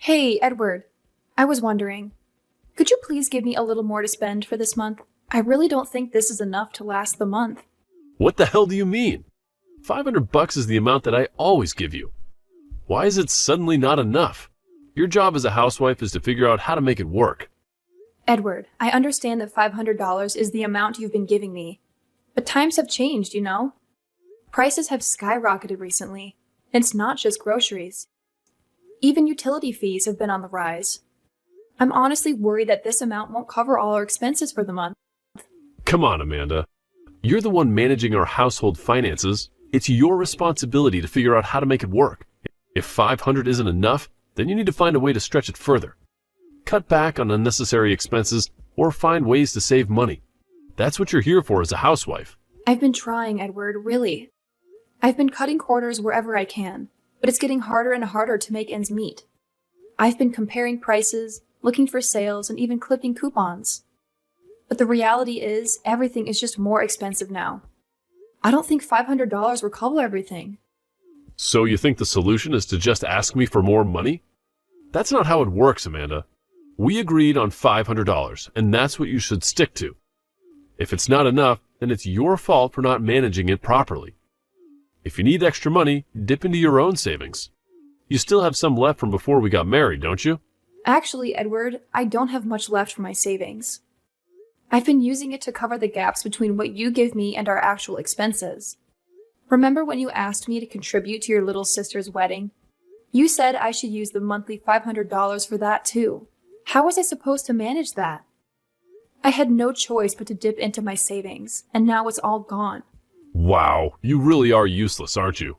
Hey, Edward. I was wondering, could you please give me a little more to spend for this month? I really don't think this is enough to last the month. What the hell do you mean? $500 is the amount that I always give you. Why is it suddenly not enough? Your job as a housewife is to figure out how to make it work. Edward, I understand that $500 is the amount you've been giving me. But times have changed, you know? Prices have skyrocketed recently. And it's not just groceries. Even utility fees have been on the rise. I'm honestly worried that this amount won't cover all our expenses for the month. Come on, Amanda. You're the one managing our household finances. It's your responsibility to figure out how to make it work. If 500 isn't enough, then you need to find a way to stretch it further. Cut back on unnecessary expenses or find ways to save money. That's what you're here for as a housewife. I've been trying, Edward, really. I've been cutting corners wherever I can, but it's getting harder and harder to make ends meet. I've been comparing prices, looking for sales, and even clipping coupons. But the reality is, everything is just more expensive now. I don't think $500 will cover everything. So you think the solution is to just ask me for more money? That's not how it works, Amanda. We agreed on $500, and that's what you should stick to. If it's not enough, then it's your fault for not managing it properly. If you need extra money, dip into your own savings. You still have some left from before we got married, don't you? Actually, Edward, I don't have much left for my savings. I've been using it to cover the gaps between what you give me and our actual expenses. Remember when you asked me to contribute to your little sister's wedding? You said I should use the monthly $500 for that too. How was I supposed to manage that? I had no choice but to dip into my savings, and now it's all gone. Wow, you really are useless, aren't you?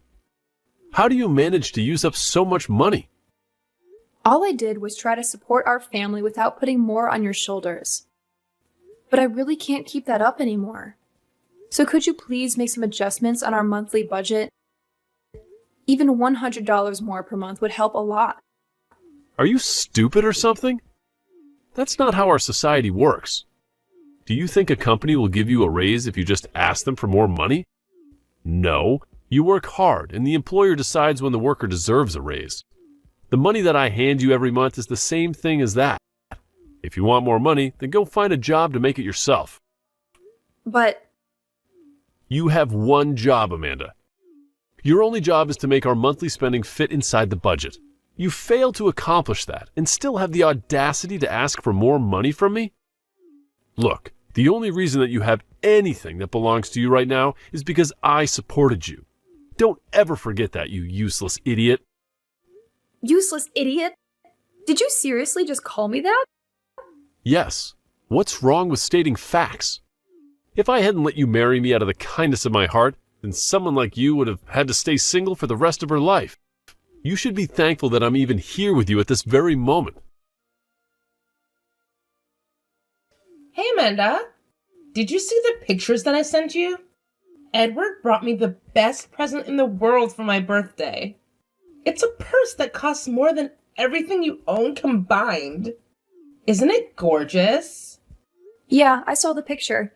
How do you manage to use up so much money? All I did was try to support our family without putting more on your shoulders. But I really can't keep that up anymore. So could you please make some adjustments on our monthly budget? Even $100 more per month would help a lot. Are you stupid or something? That's not how our society works. Do you think a company will give you a raise if you just ask them for more money? No, you work hard and the employer decides when the worker deserves a raise. The money that I hand you every month is the same thing as that. If you want more money, then go find a job to make it yourself. But you have one job, Amanda. Your only job is to make our monthly spending fit inside the budget. You failed to accomplish that and still have the audacity to ask for more money from me? Look, the only reason that you have anything that belongs to you right now is because I supported you. Don't ever forget that, you useless idiot. Useless idiot? Did you seriously just call me that? Yes. What's wrong with stating facts? If I hadn't let you marry me out of the kindness of my heart, then someone like you would have had to stay single for the rest of her life. You should be thankful that I'm even here with you at this very moment. Hey Amanda, did you see the pictures that I sent you? Edward brought me the best present in the world for my birthday. It's a purse that costs more than everything you own combined. Isn't it gorgeous? Yeah, I saw the picture.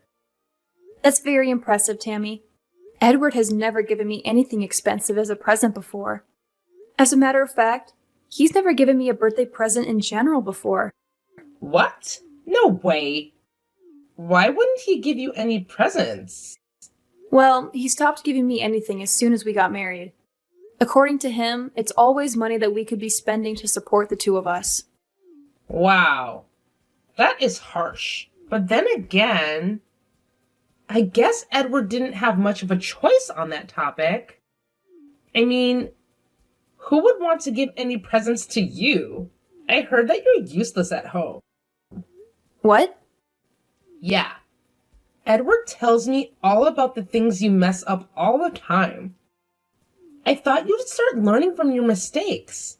That's very impressive, Tammy. Edward has never given me anything expensive as a present before. As a matter of fact, he's never given me a birthday present in general before. What? No way. Why wouldn't he give you any presents? Well, he stopped giving me anything as soon as we got married. According to him, it's always money that we could be spending to support the two of us. Wow. That is harsh. But then again, I guess Edward didn't have much of a choice on that topic. I mean, who would want to give any presents to you? I heard that you're useless at home. What? Yeah. Edward tells me all about the things you mess up all the time. I thought you'd start learning from your mistakes.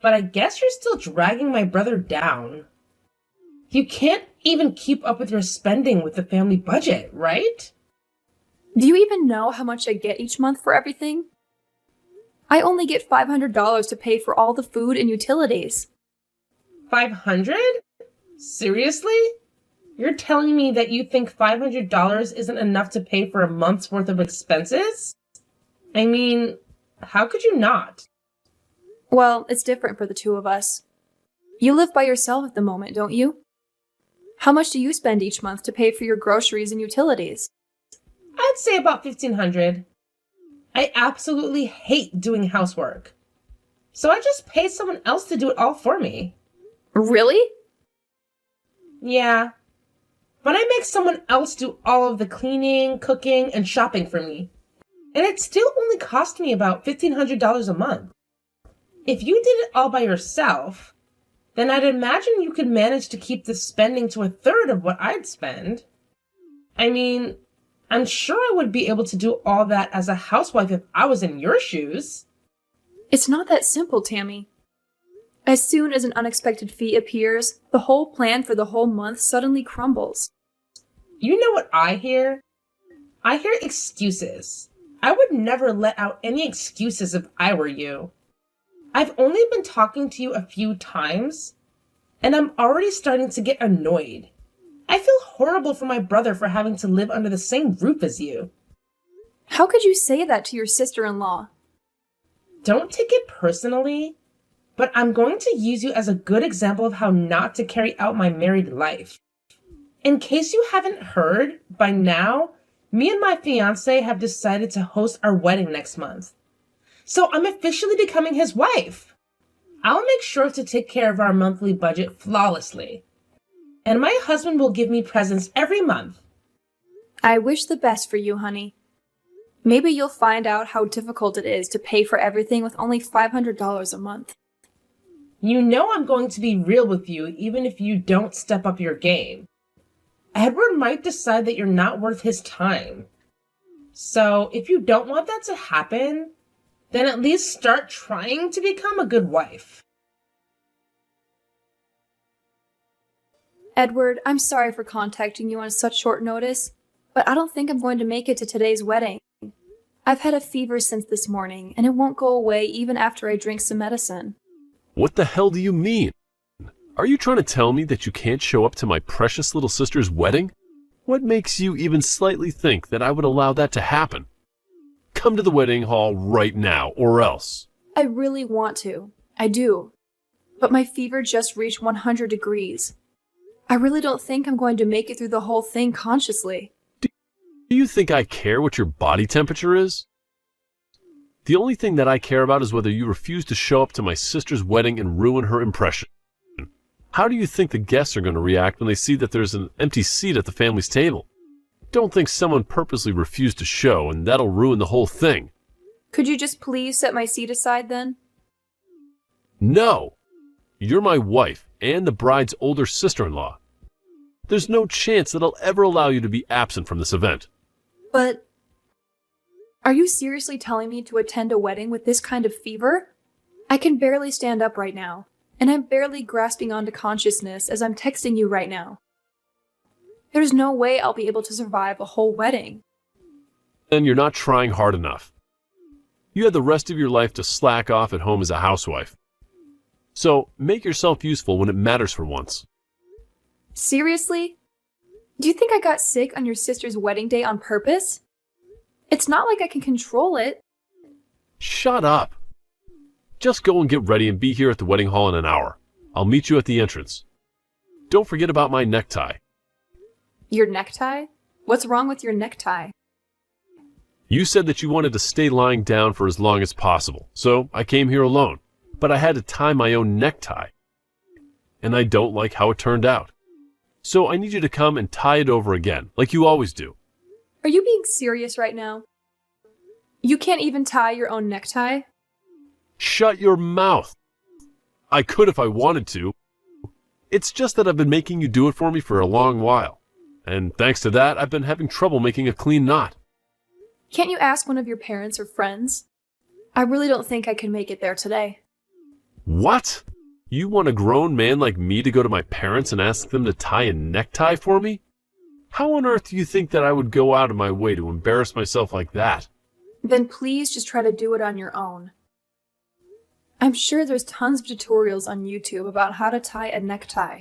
But I guess you're still dragging my brother down. You can't even keep up with your spending with the family budget, right? Do you even know how much I get each month for everything? I only get $500 to pay for all the food and utilities. 500? Seriously? You're telling me that you think $500 isn't enough to pay for a month's worth of expenses? I mean, how could you not? Well, it's different for the two of us. You live by yourself at the moment, don't you? How much do you spend each month to pay for your groceries and utilities? I'd say about $1,500. I absolutely hate doing housework. So I just pay someone else to do it all for me. Really? Yeah. But I make someone else do all of the cleaning, cooking, and shopping for me. And it still only cost me about $1,500 a month. If you did it all by yourself, then I'd imagine you could manage to keep the spending to a third of what I'd spend. I mean, I'm sure I would be able to do all that as a housewife if I was in your shoes. It's not that simple, Tammy. As soon as an unexpected fee appears, the whole plan for the whole month suddenly crumbles. You know what I hear? I hear excuses. I would never let out any excuses if I were you. I've only been talking to you a few times, and I'm already starting to get annoyed. I feel horrible for my brother for having to live under the same roof as you. How could you say that to your sister-in-law? Don't take it personally, but I'm going to use you as a good example of how not to carry out my married life. In case you haven't heard, by now, me and my fiancé have decided to host our wedding next month. So I'm officially becoming his wife. I'll make sure to take care of our monthly budget flawlessly. And my husband will give me presents every month. I wish the best for you, honey. Maybe you'll find out how difficult it is to pay for everything with only $500 a month. You know I'm going to be real with you even if you don't step up your game. Edward might decide that you're not worth his time. So if you don't want that to happen, then at least start trying to become a good wife. Edward, I'm sorry for contacting you on such short notice, but I don't think I'm going to make it to today's wedding. I've had a fever since this morning, and it won't go away even after I drink some medicine. What the hell do you mean? Are you trying to tell me that you can't show up to my precious little sister's wedding? What makes you even slightly think that I would allow that to happen? Come to the wedding hall right now, or else. I really want to. I do. But my fever just reached 100 degrees. I really don't think I'm going to make it through the whole thing consciously. Do you think I care what your body temperature is? The only thing that I care about is whether you refuse to show up to my sister's wedding and ruin her impression. How do you think the guests are going to react when they see that there's an empty seat at the family's table? Don't think someone purposely refused to show, and that'll ruin the whole thing. Could you just please set my seat aside then? No! You're my wife and the bride's older sister-in-law. There's no chance that I'll ever allow you to be absent from this event. But are you seriously telling me to attend a wedding with this kind of fever? I can barely stand up right now, and I'm barely grasping onto consciousness as I'm texting you right now. There's no way I'll be able to survive a whole wedding. Then you're not trying hard enough. You had the rest of your life to slack off at home as a housewife. So make yourself useful when it matters for once. Seriously? Do you think I got sick on your sister's wedding day on purpose? It's not like I can control it. Shut up. Just go and get ready and be here at the wedding hall in an hour. I'll meet you at the entrance. Don't forget about my necktie. Your necktie? What's wrong with your necktie? You said that you wanted to stay lying down for as long as possible, so I came here alone. But I had to tie my own necktie. And I don't like how it turned out. So I need you to come and tie it over again, like you always do. Are you being serious right now? You can't even tie your own necktie? Shut your mouth. I could if I wanted to. It's just that I've been making you do it for me for a long while. And thanks to that, I've been having trouble making a clean knot. Can't you ask one of your parents or friends? I really don't think I can make it there today. What? You want a grown man like me to go to my parents and ask them to tie a necktie for me? How on earth do you think that I would go out of my way to embarrass myself like that? Then please just try to do it on your own. I'm sure there's tons of tutorials on YouTube about how to tie a necktie.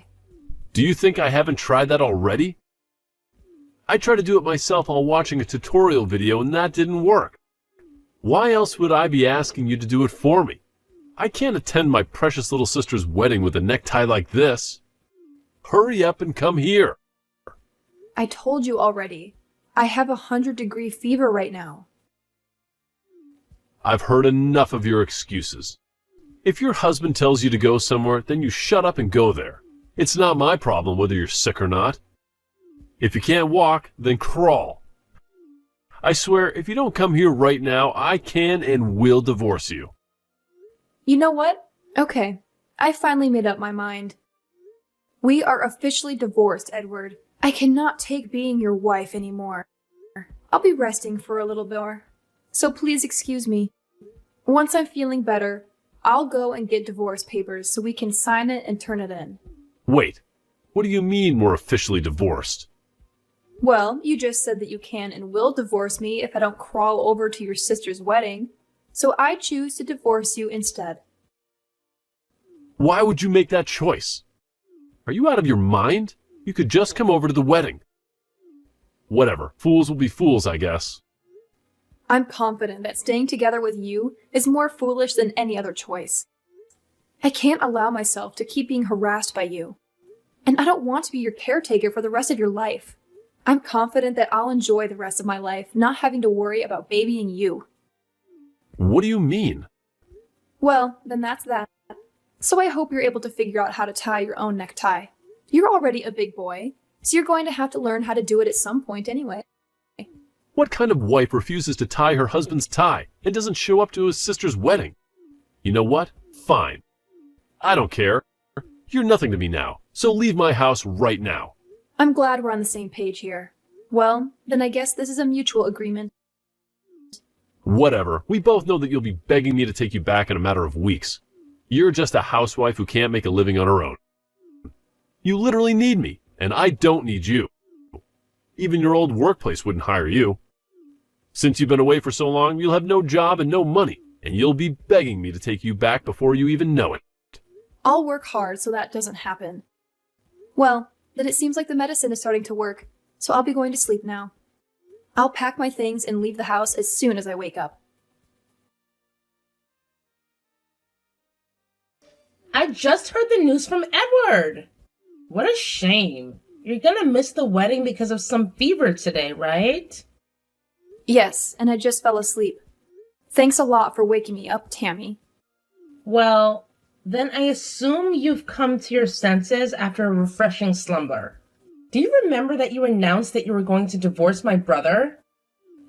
Do you think I haven't tried that already? I tried to do it myself while watching a tutorial video and that didn't work. Why else would I be asking you to do it for me? I can't attend my precious little sister's wedding with a necktie like this. Hurry up and come here. I told you already. I have 100-degree fever right now. I've heard enough of your excuses. If your husband tells you to go somewhere, then you shut up and go there. It's not my problem whether you're sick or not. If you can't walk, then crawl. I swear, if you don't come here right now, I can and will divorce you. You know what? Okay, I finally made up my mind. We are officially divorced, Edward. I cannot take being your wife anymore. I'll be resting for a little more, so please excuse me. Once I'm feeling better, I'll go and get divorce papers so we can sign it and turn it in. Wait, what do you mean we're officially divorced? Well, you just said that you can and will divorce me if I don't crawl over to your sister's wedding, so I choose to divorce you instead. Why would you make that choice? Are you out of your mind? You could just come over to the wedding. Whatever, fools will be fools, I guess. I'm confident that staying together with you is more foolish than any other choice. I can't allow myself to keep being harassed by you. And I don't want to be your caretaker for the rest of your life. I'm confident that I'll enjoy the rest of my life not having to worry about babying you. What do you mean? Well, then that's that. So I hope you're able to figure out how to tie your own necktie. You're already a big boy, so you're going to have to learn how to do it at some point anyway. What kind of wife refuses to tie her husband's tie and doesn't show up to his sister's wedding? You know what? Fine. I don't care. You're nothing to me now, so leave my house right now. I'm glad we're on the same page here. Well, then I guess this is a mutual agreement. Whatever. We both know that you'll be begging me to take you back in a matter of weeks. You're just a housewife who can't make a living on her own. You literally need me, and I don't need you. Even your old workplace wouldn't hire you. Since you've been away for so long, you'll have no job and no money, and you'll be begging me to take you back before you even know it. I'll work hard so that doesn't happen. Well, then it seems like the medicine is starting to work, so I'll be going to sleep now. I'll pack my things and leave the house as soon as I wake up. I just heard the news from Edward. What a shame. You're gonna miss the wedding because of some fever today, right? Yes, and I just fell asleep. Thanks a lot for waking me up, Tammy. Well, then I assume you've come to your senses after a refreshing slumber. Do you remember that you announced that you were going to divorce my brother?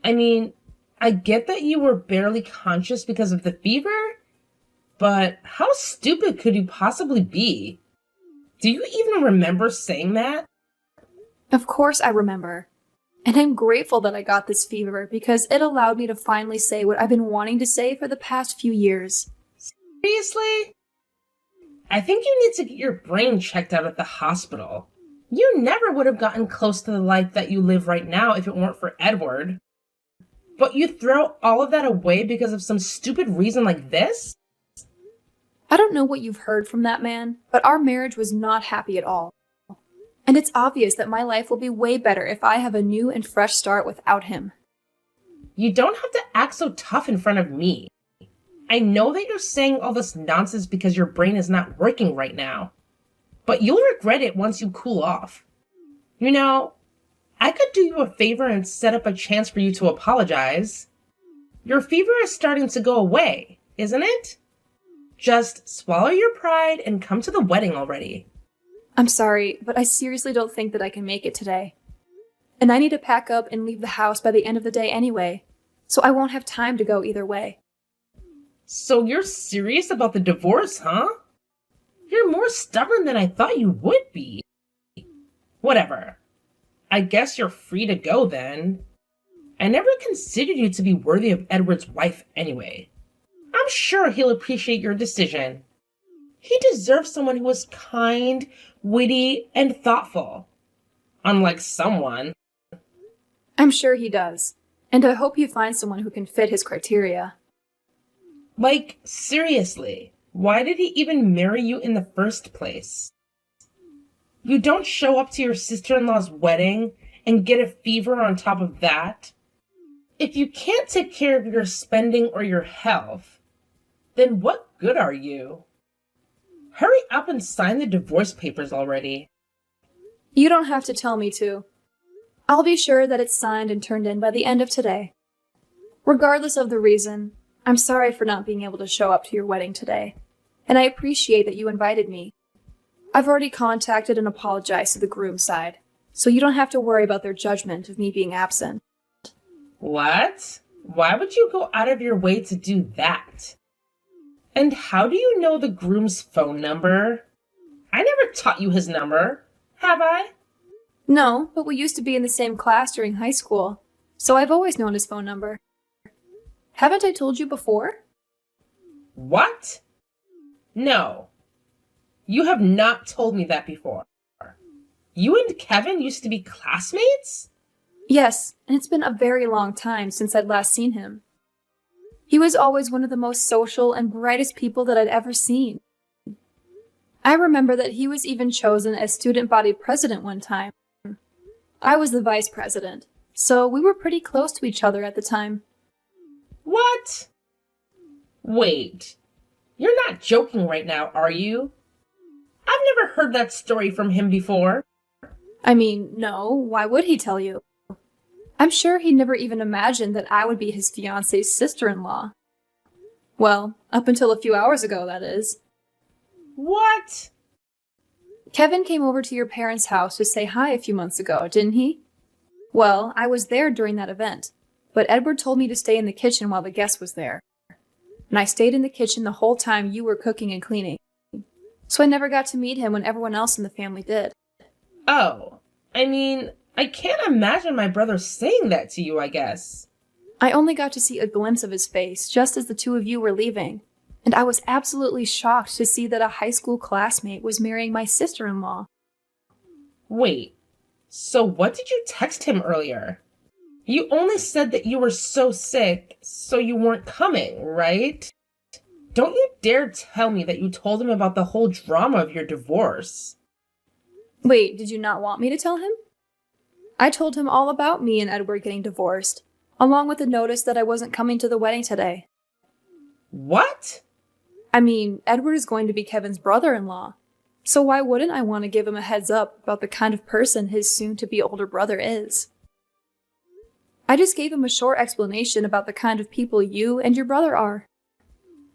I mean, I get that you were barely conscious because of the fever, but how stupid could you possibly be? Do you even remember saying that? Of course I remember. And I'm grateful that I got this fever because it allowed me to finally say what I've been wanting to say for the past few years. Seriously? I think you need to get your brain checked out at the hospital. You never would have gotten close to the life that you live right now if it weren't for Edward. But you throw all of that away because of some stupid reason like this? I don't know what you've heard from that man, but our marriage was not happy at all. And it's obvious that my life will be way better if I have a new and fresh start without him. You don't have to act so tough in front of me. I know that you're saying all this nonsense because your brain is not working right now. But you'll regret it once you cool off. You know, I could do you a favor and set up a chance for you to apologize. Your fever is starting to go away, isn't it? Just swallow your pride and come to the wedding already. I'm sorry, but I seriously don't think that I can make it today. And I need to pack up and leave the house by the end of the day anyway, so I won't have time to go either way. So you're serious about the divorce, huh? You're more stubborn than I thought you would be. Whatever. I guess you're free to go then. I never considered you to be worthy of Edward's wife anyway. I'm sure he'll appreciate your decision. He deserves someone who is kind, witty, and thoughtful. Unlike someone. I'm sure he does, and I hope he finds someone who can fit his criteria. Like, seriously, why did he even marry you in the first place? You don't show up to your sister-in-law's wedding and get a fever on top of that. If you can't take care of your spending or your health, Then what good are you? Hurry up and sign the divorce papers already. You don't have to tell me to. I'll be sure that it's signed and turned in by the end of today. Regardless of the reason, I'm sorry for not being able to show up to your wedding today, and I appreciate that you invited me. I've already contacted and apologized to the groom's side, so you don't have to worry about their judgment of me being absent. What? Why would you go out of your way to do that? And how do you know the groom's phone number? I never taught you his number, have I? No, but we used to be in the same class during high school, so I've always known his phone number. Haven't I told you before? What? No. You have not told me that before. You and Kevin used to be classmates? Yes, and it's been a very long time since I'd last seen him. He was always one of the most social and brightest people that I'd ever seen. I remember that he was even chosen as student body president one time. I was the vice president, so we were pretty close to each other at the time. What? Wait, you're not joking right now, are you? I've never heard that story from him before. I mean, no, why would he tell you? I'm sure he never even imagined that I would be his fiance's sister-in-law. Well, up until a few hours ago, that is. What? Kevin came over to your parents' house to say hi a few months ago, didn't he? Well, I was there during that event, but Edward told me to stay in the kitchen while the guest was there. And I stayed in the kitchen the whole time you were cooking and cleaning. So I never got to meet him when everyone else in the family did. Oh, I mean, I can't imagine my brother saying that to you, I guess. I only got to see a glimpse of his face just as the two of you were leaving, and I was absolutely shocked to see that a high school classmate was marrying my sister-in-law. Wait, so what did you text him earlier? You only said that you were so sick, so you weren't coming, right? Don't you dare tell me that you told him about the whole drama of your divorce. Wait, did you not want me to tell him? I told him all about me and Edward getting divorced, along with the notice that I wasn't coming to the wedding today. What? I mean, Edward is going to be Kevin's brother-in-law, so why wouldn't I want to give him a heads up about the kind of person his soon-to-be older brother is? I just gave him a short explanation about the kind of people you and your brother are.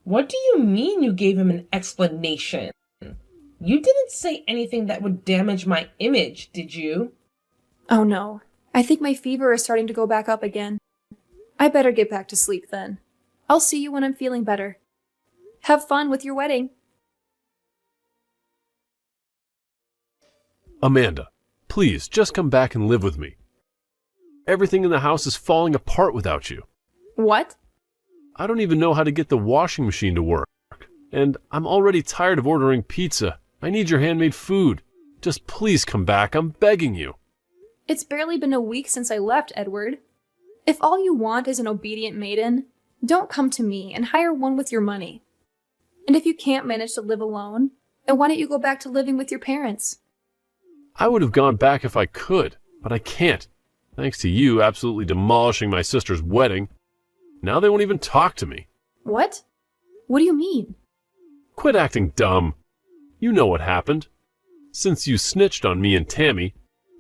What do you mean you gave him an explanation? You didn't say anything that would damage my image, did you? Oh no, I think my fever is starting to go back up again. I better get back to sleep then. I'll see you when I'm feeling better. Have fun with your wedding. Amanda, please just come back and live with me. Everything in the house is falling apart without you. What? I don't even know how to get the washing machine to work. And I'm already tired of ordering pizza. I need your handmade food. Just please come back, I'm begging you. It's barely been a week since I left, Edward. If all you want is an obedient maiden, don't come to me and hire one with your money. And if you can't manage to live alone, then why don't you go back to living with your parents? I would have gone back if I could, but I can't. Thanks to you absolutely demolishing my sister's wedding. Now they won't even talk to me. What? What do you mean? Quit acting dumb. You know what happened. Since you snitched on me and Tammy,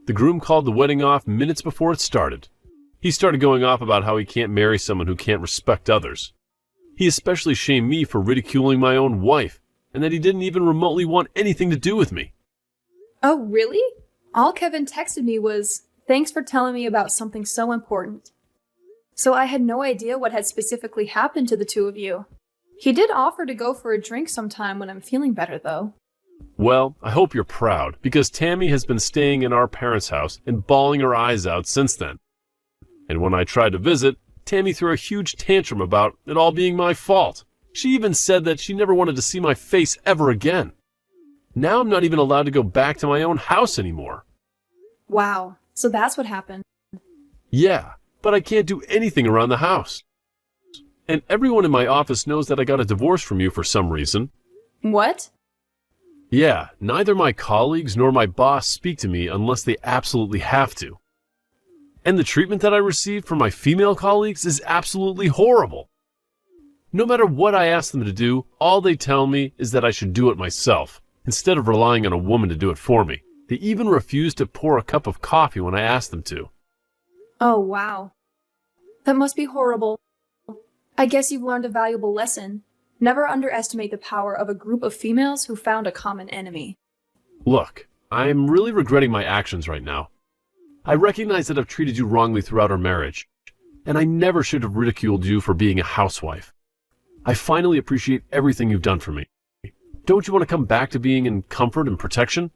the groom called the wedding off minutes before it started. He started going off about how he can't marry someone who can't respect others. He especially shamed me for ridiculing my own wife, and that he didn't even remotely want anything to do with me. Oh, really? All Kevin texted me was, "Thanks for telling me about something so important." So I had no idea what had specifically happened to the two of you. He did offer to go for a drink sometime when I'm feeling better, though. Well, I hope you're proud, because Tammy has been staying in our parents' house and bawling her eyes out since then. And when I tried to visit, Tammy threw a huge tantrum about it all being my fault. She even said that she never wanted to see my face ever again. Now I'm not even allowed to go back to my own house anymore. Wow, so that's what happened. Yeah, but I can't do anything around the house. And everyone in my office knows that I got a divorce from you for some reason. What? Yeah, neither my colleagues nor my boss speak to me unless they absolutely have to. And the treatment that I received from my female colleagues is absolutely horrible. No matter what I ask them to do, all they tell me is that I should do it myself, instead of relying on a woman to do it for me. They even refuse to pour a cup of coffee when I ask them to. Oh, wow. That must be horrible. I guess you've learned a valuable lesson. Never underestimate the power of a group of females who found a common enemy. Look, I'm really regretting my actions right now. I recognize that I've treated you wrongly throughout our marriage, and I never should have ridiculed you for being a housewife. I finally appreciate everything you've done for me. Don't you want to come back to being in comfort and protection?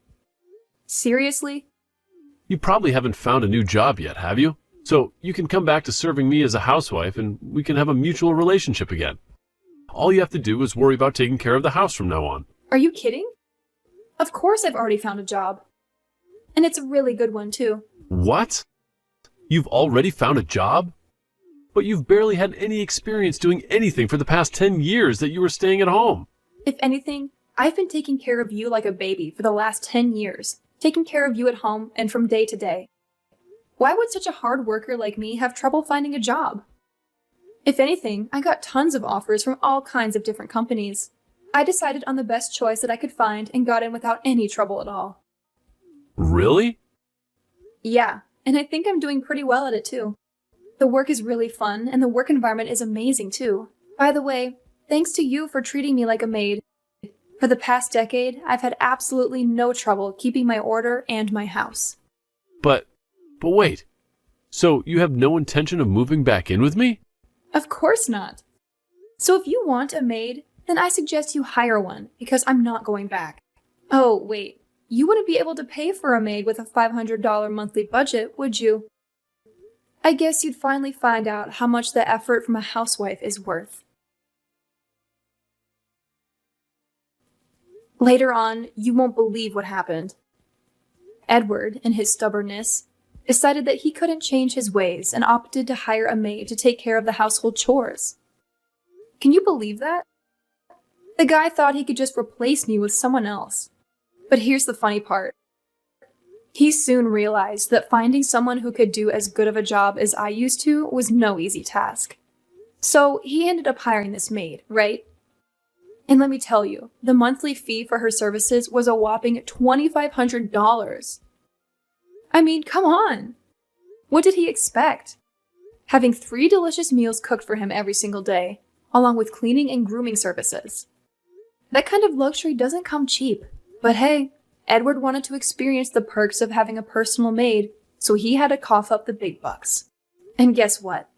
Seriously? You probably haven't found a new job yet, have you? So you can come back to serving me as a housewife and we can have a mutual relationship again. All you have to do is worry about taking care of the house from now on. Are you kidding? Of course I've already found a job. And it's a really good one, too. What? You've already found a job? But you've barely had any experience doing anything for the past 10 years that you were staying at home. If anything, I've been taking care of you like a baby for the last 10 years, taking care of you at home and from day to day. Why would such a hard worker like me have trouble finding a job? If anything, I got tons of offers from all kinds of different companies. I decided on the best choice that I could find and got in without any trouble at all. Really? Yeah, and I think I'm doing pretty well at it too. The work is really fun, and the work environment is amazing too. By the way, thanks to you for treating me like a maid. For the past decade, I've had absolutely no trouble keeping my order and my house. But wait. So you have no intention of moving back in with me? Of course not. So if you want a maid, then I suggest you hire one, because I'm not going back. Oh, wait. You wouldn't be able to pay for a maid with a $500 monthly budget, would you? I guess you'd finally find out how much the effort from a housewife is worth. Later on, you won't believe what happened. Edward, in his stubbornness, decided that he couldn't change his ways and opted to hire a maid to take care of the household chores. Can you believe that? The guy thought he could just replace me with someone else. But here's the funny part. He soon realized that finding someone who could do as good of a job as I used to was no easy task. So he ended up hiring this maid, right? And let me tell you, the monthly fee for her services was a whopping $2,500. I mean, come on! What did he expect? Having 3 delicious meals cooked for him every single day, along with cleaning and grooming services. That kind of luxury doesn't come cheap. But hey, Edward wanted to experience the perks of having a personal maid, so he had to cough up the big bucks. And guess what?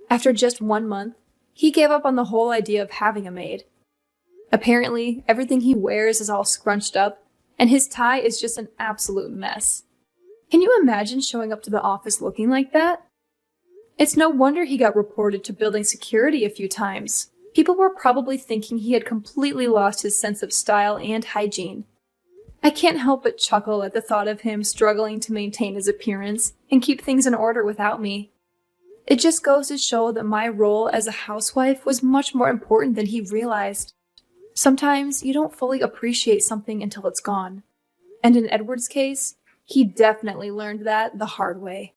After just 1 month, he gave up on the whole idea of having a maid. Apparently, everything he wears is all scrunched up, and his tie is just an absolute mess. Can you imagine showing up to the office looking like that? It's no wonder he got reported to building security a few times. People were probably thinking he had completely lost his sense of style and hygiene. I can't help but chuckle at the thought of him struggling to maintain his appearance and keep things in order without me. It just goes to show that my role as a housewife was much more important than he realized. Sometimes you don't fully appreciate something until it's gone. And in Edward's case, he definitely learned that the hard way.